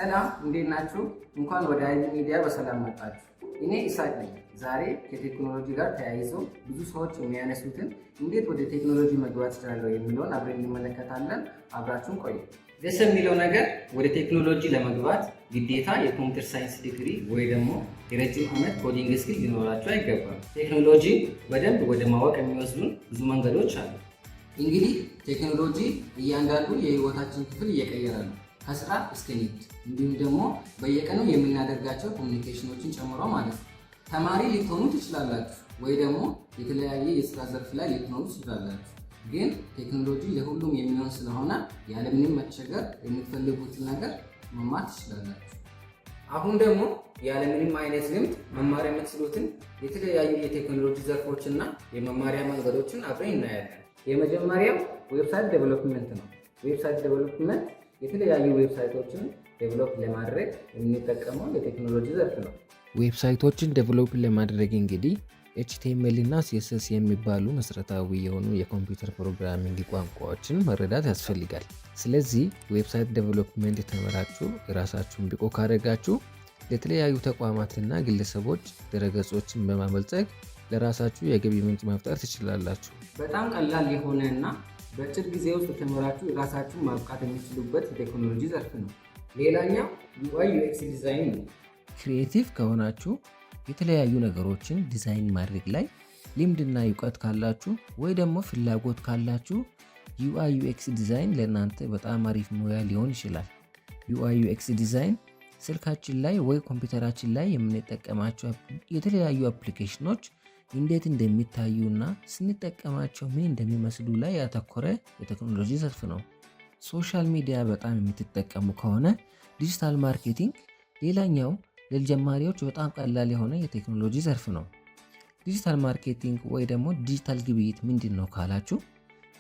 ሰላም እንዴት ናችሁ? እንኳን ወደ አይቢ ሚዲያ በሰላም መጣችሁ። እኔ ኢሳቅ ነኝ። ዛሬ ከቴክኖሎጂ ጋር ተያይዞ ብዙ ሰዎች የሚያነሱትን እንዴት ወደ ቴክኖሎጂ መግባት እችላለሁ የሚለውን አብረን እንመለከታለን። አብራችሁን ቆዩ። ደስ የሚለው ነገር ወደ ቴክኖሎጂ ለመግባት ግዴታ የኮምፒውተር ሳይንስ ዲግሪ ወይ ደግሞ የረጅም ዓመት ኮዲንግ ስኪል ሊኖራችሁ አይገባም። ቴክኖሎጂ በደንብ ወደ ማወቅ የሚወስዱን ብዙ መንገዶች አሉ። እንግዲህ ቴክኖሎጂ እያንዳንዱ የህይወታችን ክፍል እየቀየረ ነው። ከስራ እስከ ንግድ እንዲሁም ደግሞ በየቀኑ የምናደርጋቸው ኮሚኒኬሽኖችን ጨምሮ ማለት ነው። ተማሪ ልትሆኑ ትችላላችሁ ወይ ደግሞ የተለያየ የስራ ዘርፍ ላይ ልትሆኑ ትችላላችሁ። ግን ቴክኖሎጂ ለሁሉም የሚሆን ስለሆነ ያለምንም መቸገር የምትፈልጉትን ነገር መማር ትችላላችሁ። አሁን ደግሞ ያለምንም አይነት ልምድ መማር የምትችሉትን የተለያዩ የቴክኖሎጂ ዘርፎችና የመማሪያ መንገዶችን አብረን እናያለን። የመጀመሪያው ዌብሳይት ዴቨሎፕመንት ነው። ዌብሳይት ዴቨሎፕመንት የተለያዩ ዌብሳይቶችን ዴቨሎፕ ለማድረግ የምንጠቀመው የቴክኖሎጂ ዘርፍ ነው። ዌብሳይቶችን ዴቨሎፕ ለማድረግ እንግዲህ HTML እና CSS የሚባሉ መሰረታዊ የሆኑ የኮምፒውተር ፕሮግራሚንግ ቋንቋዎችን መረዳት ያስፈልጋል። ስለዚህ ዌብሳይት ዴቨሎፕመንት የተመራችሁ የራሳችሁን ብቁ ካደረጋችሁ ለተለያዩ ተቋማትና ግለሰቦች ድረገጾችን በማበልጸግ ለራሳችሁ የገቢ ምንጭ መፍጠር ትችላላችሁ። በጣም ቀላል የሆነ እና በአጭር ጊዜ ውስጥ ተምራችሁ ራሳችሁን ማብቃት የሚችሉበት የቴክኖሎጂ ዘርፍ ነው። ሌላኛው UI UX ዲዛይን ነው። ክሪኤቲቭ ከሆናችሁ የተለያዩ ነገሮችን ዲዛይን ማድረግ ላይ ልምድና እውቀት ካላችሁ ወይ ደግሞ ፍላጎት ካላችሁ UI UX ዲዛይን ለእናንተ በጣም አሪፍ ሙያ ሊሆን ይችላል። UI UX ዲዛይን ስልካችን ላይ ወይ ኮምፒውተራችን ላይ የምንጠቀማቸው የተለያዩ አፕሊኬሽኖች እንዴት እንደሚታዩና ስንጠቀማቸው ምን እንደሚመስሉ ላይ ያተኮረ የቴክኖሎጂ ዘርፍ ነው። ሶሻል ሚዲያ በጣም የምትጠቀሙ ከሆነ ዲጂታል ማርኬቲንግ ሌላኛው ለጀማሪዎች በጣም ቀላል የሆነ የቴክኖሎጂ ዘርፍ ነው። ዲጂታል ማርኬቲንግ ወይ ደግሞ ዲጂታል ግብይት ምንድን ነው ካላችሁ፣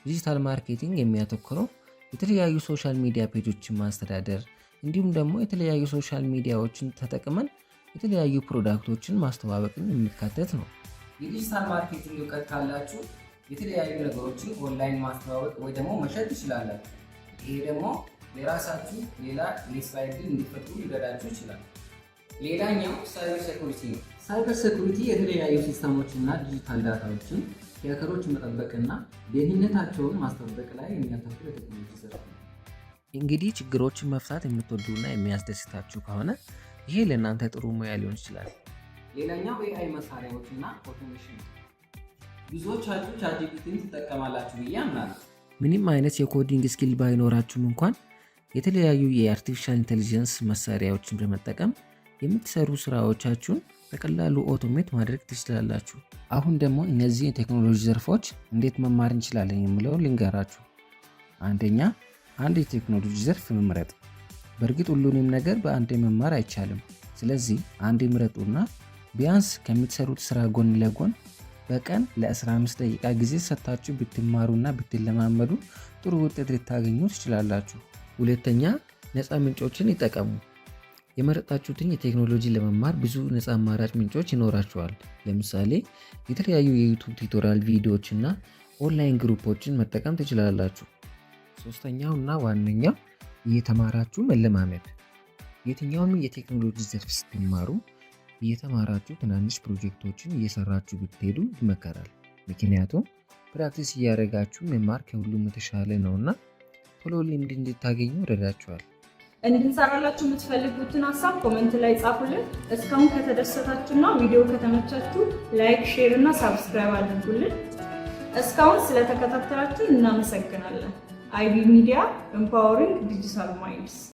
ዲጂታል ማርኬቲንግ የሚያተኩረው የተለያዩ ሶሻል ሚዲያ ፔጆችን ማስተዳደር እንዲሁም ደግሞ የተለያዩ ሶሻል ሚዲያዎችን ተጠቅመን የተለያዩ ፕሮዳክቶችን ማስተዋወቅን የሚካተት ነው። የዲጂታል ማርኬቲንግ እውቀት ካላችሁ የተለያዩ ነገሮችን ኦንላይን ማስተዋወቅ ወይ ደግሞ መሸጥ ትችላላችሁ። ይሄ ደግሞ ለራሳችሁ ሌላ የስራ ዕድል እንዲፈጥሩ ሊረዳችሁ ይችላል። ሌላኛው ሳይበር ሴኩሪቲ ነው። ሳይበር ሴኩሪቲ የተለያዩ ሲስተሞችና ዲጂታል ዳታዎችን ከሀከሮች መጠበቅና ደህንነታቸውን ማስጠበቅ ላይ የሚያተኩር የቴክኖሎጂ ዘርፍ ነው። እንግዲህ ችግሮችን መፍታት የምትወዱና የሚያስደስታችሁ ከሆነ ይሄ ለእናንተ ጥሩ ሙያ ሊሆን ይችላል። ሌላኛው AI መሳሪያዎችና ኦቶሜሽን ነው። ብዙዎቻችሁ ቻትጂፒቲን ትጠቀማላችሁ ብዬ አምናለሁ። ምንም አይነት የኮዲንግ ስኪል ባይኖራችሁም እንኳን የተለያዩ የአርቲፊሻል ኢንቴሊጀንስ መሳሪያዎችን በመጠቀም የምትሰሩ ስራዎቻችሁን በቀላሉ ኦቶሜት ማድረግ ትችላላችሁ። አሁን ደግሞ እነዚህ የቴክኖሎጂ ዘርፎች እንዴት መማር እንችላለን የሚለውን ልንገራችሁ። አንደኛ፣ አንድ የቴክኖሎጂ ዘርፍ መምረጥ። በእርግጥ ሁሉንም ነገር በአንዴ መማር አይቻልም። ስለዚህ አንድ ምረጡና ቢያንስ ከምትሰሩት ስራ ጎን ለጎን በቀን ለ15 ደቂቃ ጊዜ ሰጥታችሁ ብትማሩና ብትለማመዱ ጥሩ ውጤት ልታገኙ ትችላላችሁ። ሁለተኛ፣ ነፃ ምንጮችን ይጠቀሙ። የመረጣችሁትን የቴክኖሎጂ ለመማር ብዙ ነፃ አማራጭ ምንጮች ይኖራችኋል። ለምሳሌ የተለያዩ የዩቱብ ቱቶሪያል ቪዲዮዎች እና ኦንላይን ግሩፖችን መጠቀም ትችላላችሁ። ሶስተኛው እና ዋነኛው እየተማራችሁ መለማመድ። የትኛውም የቴክኖሎጂ ዘርፍ ስትማሩ እየተማራችሁ ትናንሽ ፕሮጀክቶችን እየሰራችሁ ብትሄዱ ይመከራል። ምክንያቱም ፕራክቲስ እያደረጋችሁ መማር ከሁሉም የተሻለ ነውና ቶሎ ልምድ እንድታገኙ ይረዳችኋል። እንድንሰራላችሁ የምትፈልጉትን ሀሳብ ኮሜንት ላይ ጻፉልን። እስካሁን ከተደሰታችሁና ቪዲዮ ከተመቻችሁ ላይክ፣ ሼር እና ሳብስክራይብ አድርጉልን። እስካሁን ስለተከታተላችሁ እናመሰግናለን። አይቢ ሚዲያ ኤምፓወሪንግ ዲጂታል ማይንድስ